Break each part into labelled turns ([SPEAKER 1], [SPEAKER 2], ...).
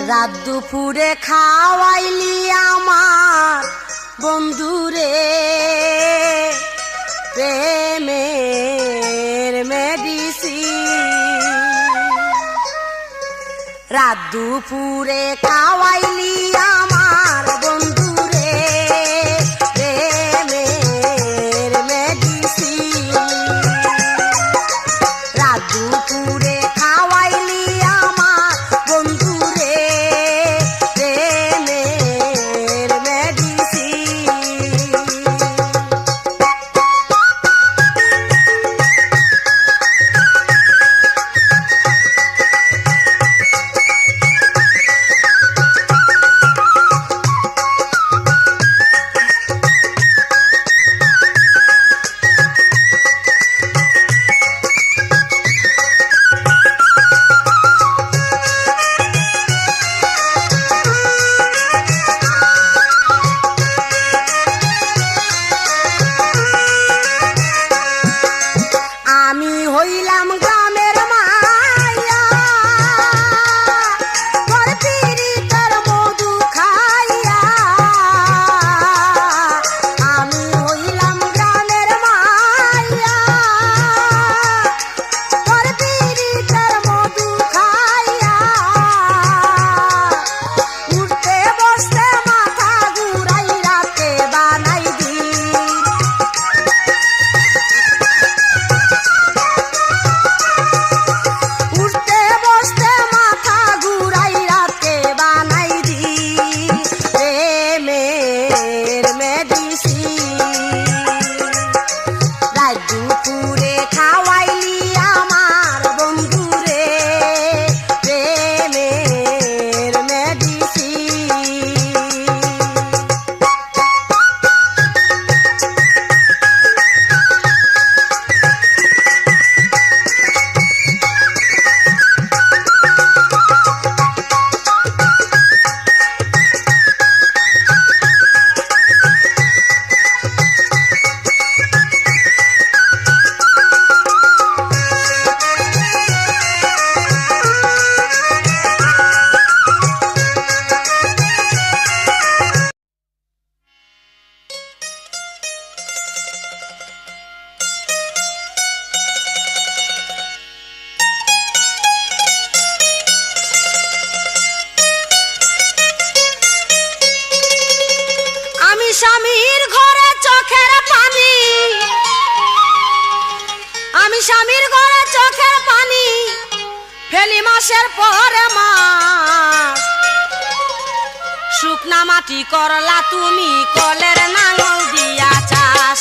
[SPEAKER 1] রাত দুপুরে খাওয়াইলি আমার বন্ধুরে প্রেমের মেডিসিন। রাত দুপুরে খাওয়াইলি আমার বন্ধুরে প্রেমের মেডিসিন। রাত দুপুরে খাওয়াইলি আমার বন্ধুরে প্রেমের মেডিসিন। আমি হইলাম গ্রামের মাইয়া, তোর পিরিতের মধু খাইয়া। আমি হইলাম গ্রামের মাইয়া, তোর পিরিতের মধু খাইয়া। উঠতে বসতে মাথা ঘুরাই রাতে বানাই দিন। উঠতে বসতে মাথা ঘুরাই রাতে বানাই দি প্রেমের মেডিসিন। রাত দুপুরে খাওয়াইলি আমার বন্ধুরে প্রেমের মেডিসিন। আমি স্বামীর ঘরে চোখের পানি, আমি স্বামীর ঘরে চোখের পানি ফেলি মাসের পরে মাস। শুকনা মাটি করলা তুমি কলের নাঙল দিয়া চাষ।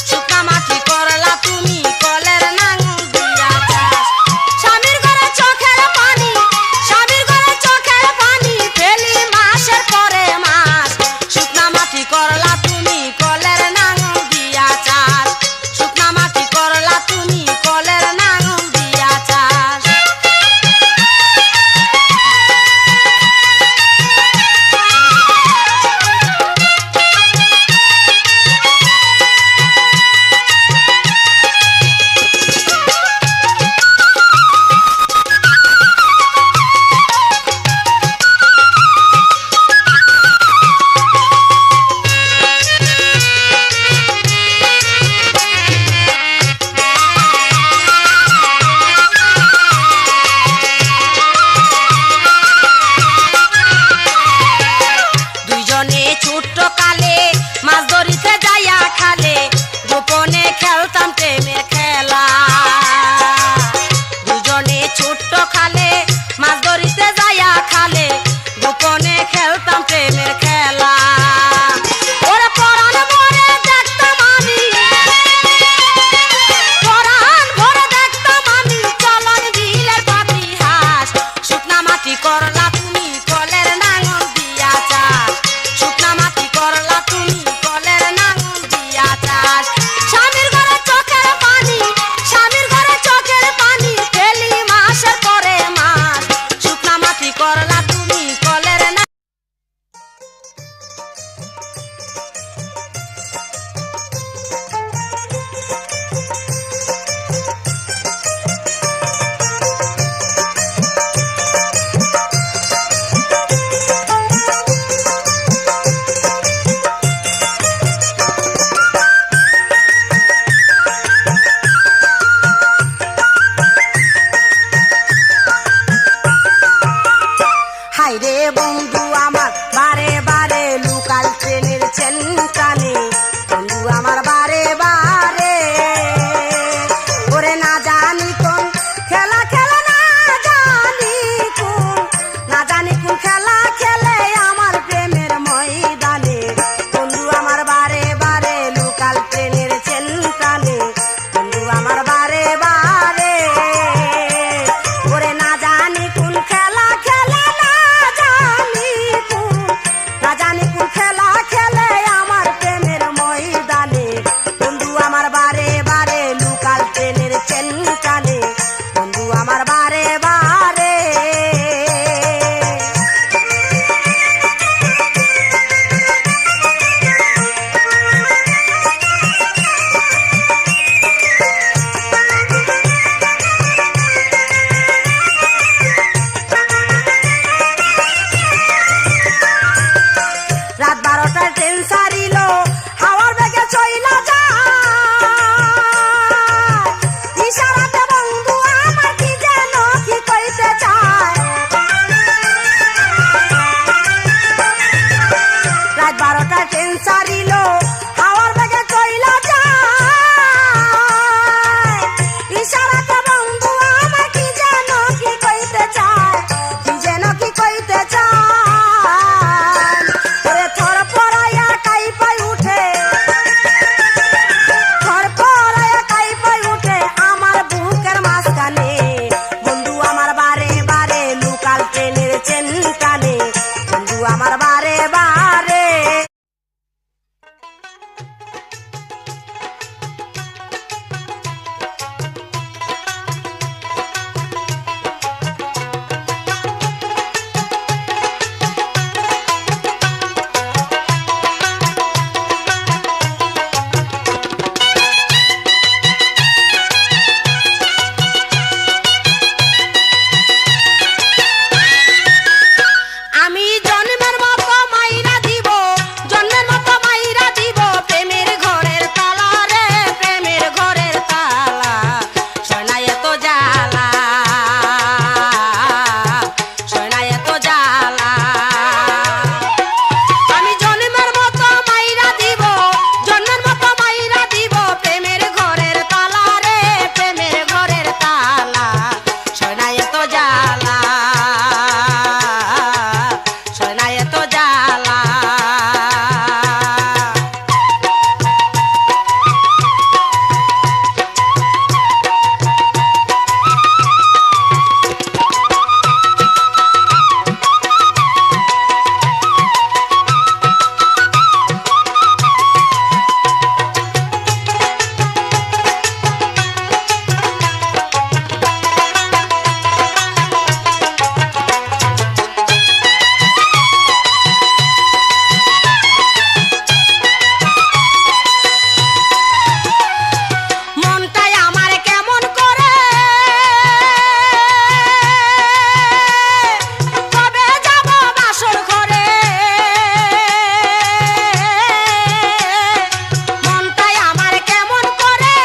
[SPEAKER 1] শুকনা মাটি করলা তুমি কলের নাঙল দিয়া চাষ। স্বামীর ঘরে চোখের পানি, স্বামীর ঘরে চোখের পানি ফেলি মাসের পরে মাস। শুকনা মাটি করলা তুমি কলের নাঙল দিয়া চাষ। শুকনা মাটি করলা তুমি কলের নাঙল দিয়া চাষ। নাই রে বন্ধু আমার বারে বারে লোকাল ট্রেনের চেন টানে বন্ধু আমার বারে বারে ওরে না জানি কোন খেলা খেলে না জানি কোন খেলা খেলে আমার প্রেমের ময়দানে বন্ধু আমার বারে বারে লোকাল ট্রেনের চেন টানে বন্ধু আমার বারে বারে ওরে না জানি কোন খেলা খেলে না জানি কোন খেলা খেলে আমার প্রেমের ময়দানে বন্ধু আমার বারে বারে লোকাল ট্রেনের চেন টানে বন্ধু আমার বারে বারে রাত 12টায় ট্রেন সারিল হাওয়ার বেগে চইলা যায় ইশারাতে বন্ধু আমার কি যেন কি কইতে চায় রাত 12টায় ট্রেন সারিল হাওয়ার বেগে চইলা যায় ইশারাতে বন্ধু আমার কি যেন কি কইতে চায় কি যেন কি কইতে চায় ওরে থর পরায়া কাইপাই উঠে থর পরায়া কাইপাই উঠে আমার বুকের মাঝখানে বন্ধু আমার বারে বারে লোকাল ট্রেনের চেন টানে বন্ধু আমার বারে বারে আমি জন্মের মতো মাইরা দিব জন্মের মতো মাইরা দিব প্রেমের ঘরের তালা রে প্রেমের ঘরের তালা সোনায় এত জ্বালা সোনায় এত জ্বালা আমি জন্মের মতো মাইরা দিব জন্মের মতো মাইরা দিব প্রেমের ঘরের তালা রে প্রেমের ঘরের তালা সোনায় এত জ্বালা সোনায় এত জ্বালা মনটাই আমার কেমন করে কবে যাব বাসর ঘরে মনটাই আমার কেমন করে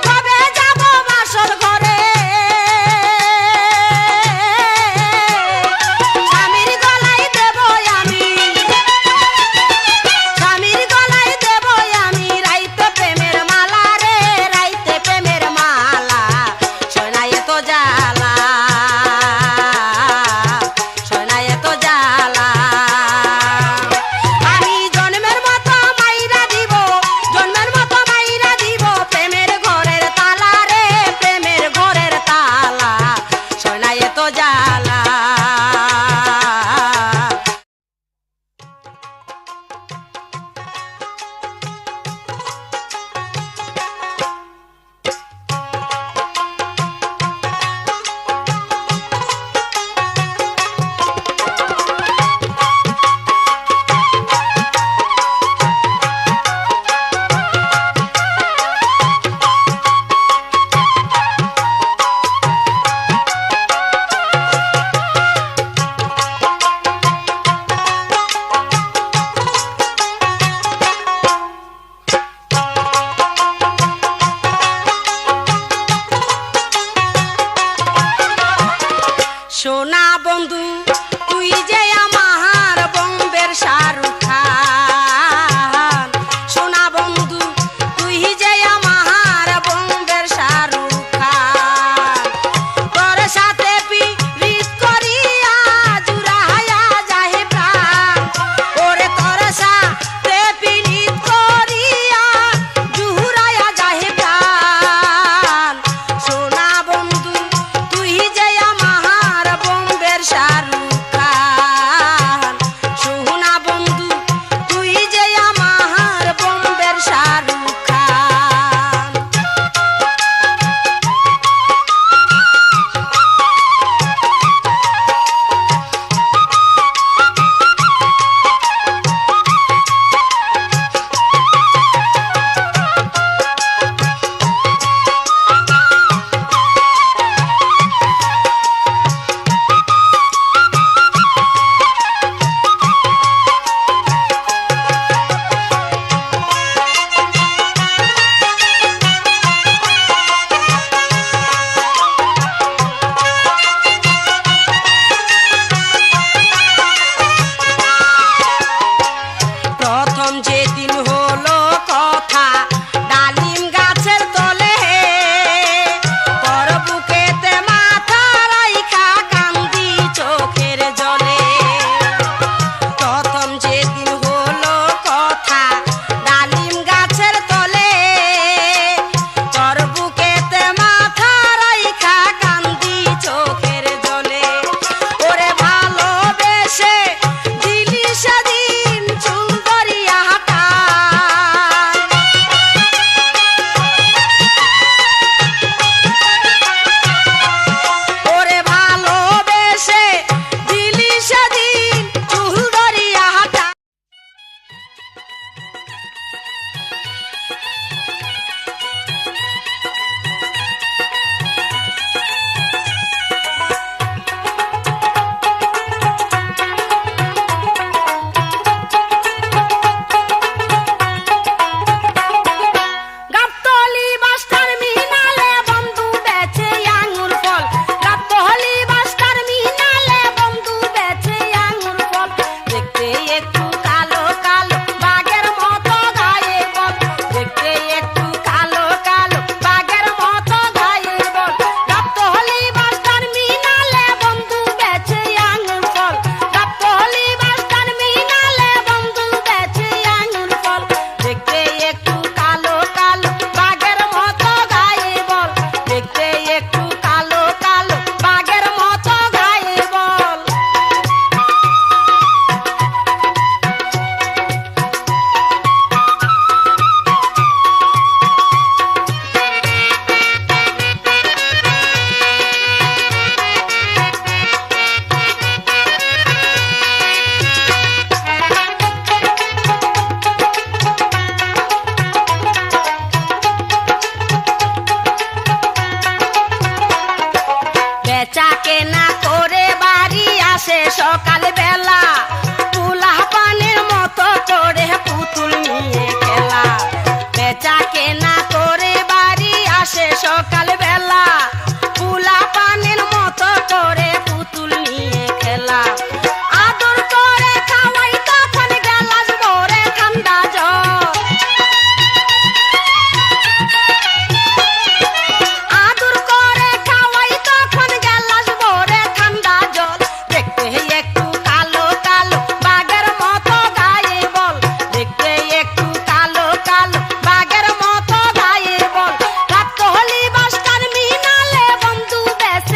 [SPEAKER 1] কবে যাব বাসর ঘরে স্বামীর গলায় দেব আমি স্বামীর গলায় দেব আমি রাইতে প্রেমের মালা রে রাইতে প্রেমের মালা সোনায় এত জ্বালা সোনায় এত জ্বালা আমি জন্মের মতো মাইরা দিব জন্মের মতো মাইরা দিব প্রেমের ঘরের তালা রে প্রেমের ঘরের তালা সোনায় এত জ্বালা সোনা বন্ধু তুই যে আমার বম্বের শাহরুখ খান, সোনা বন্ধু তুই যে আমার বম্বের শাহরুখ খান, তোর সাথে পিরিত করিয়া জুড়াইয়া যাহে প্রাণ, ওরে তোর সাথে পিরিত করিয়া জুড়াইয়া যাহে প্রাণ, সোনা বন্ধু তুই যে আমার বম্বের শাহরুখ খান, সোনা বন্ধু তুই যে আমার বম্বের শাহরুখ খান। প্রথম যেদিন হলো কথা ডালিম গাছের তলে, তোর বুকেতে মাথা রাইখা কান্দি চোখের জলে, প্রথম যেদিন হলো কথা ডালিম গাছের তলে, তোর বুকেতে মাথা রাইখা কান্দি চোখের জলে, ওরে ভালোবেসে দিলি সেদিন চুলদরিয়া হাটা, ওরে ভালোবেসে দিলি সেদিন চুলদরিয়া হাটা। গাবতলী বাস টার্মিনালে বন্ধু বেচে আঙুর ফল, গাবতলী বাস টার্মিনালে বন্ধু বেচে আঙুর ফল, দেখতে একটু কালো কালো বাঘের মতো গায়ে বল, দেখতে একটু কালো কালো বাঘের মতো গায়ে বল, গাবতলী বাস টার্মিনালে বন্ধু বেচে আঙুর ফল, গাবতলী বাস টার্মিনালে বন্ধু বেচে আঙুর ফল, দেখতে একটু কালো কালো বাঘের মতো গায়ে বল, দেখতে একটু কালো কালো বাঘের মতো গায়ে বল। বেচা কেনা করে বাড়ি আসে সকাল বেলা, পুলা পানের মতো করে পুতুল নিয়ে খেলা, বেচা কেনা করে বাড়ি আসে সকাল বেলা, পুলা পানের মতো করে পুতুল নিয়ে খেলা, আদর করে খাওয়াই তখন গেলাস ভরে ঠান্ডা জল, আদর করে খাওয়াই তখন গেলাস ভরে ঠান্ডা জল, দেখতে একটু কালো কালো বাঘের মতো গায়ে বল, দেখতে একটু কালো কালো বাঘের মতো গায়ে বল, গাবতলী বাস টার্মিনালে বন্ধু বেচে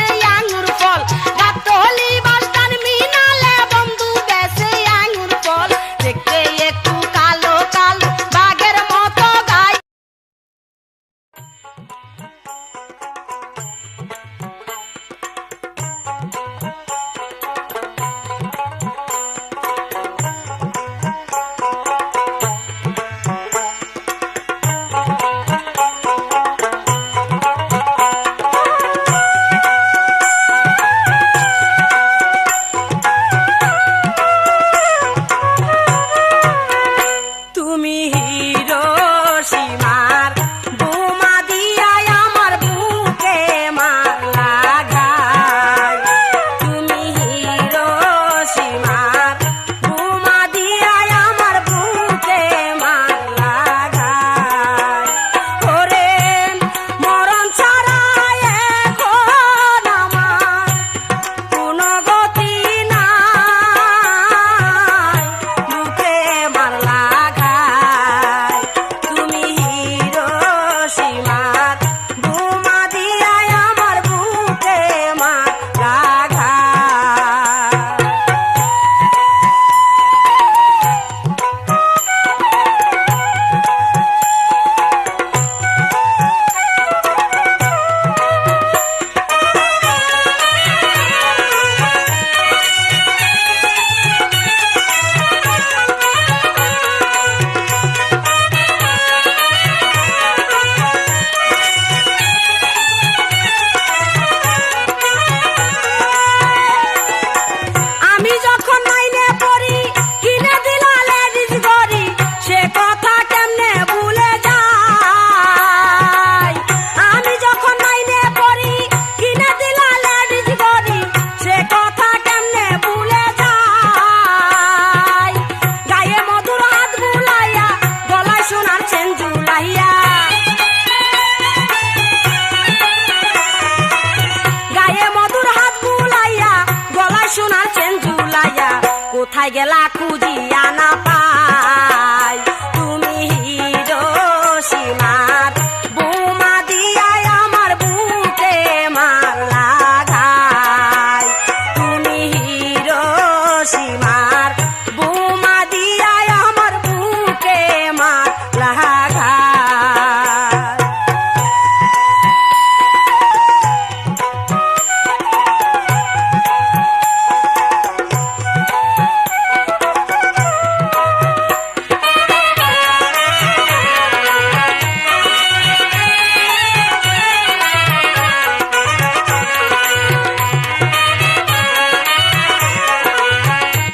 [SPEAKER 1] কোথায় গেলা খুঁজে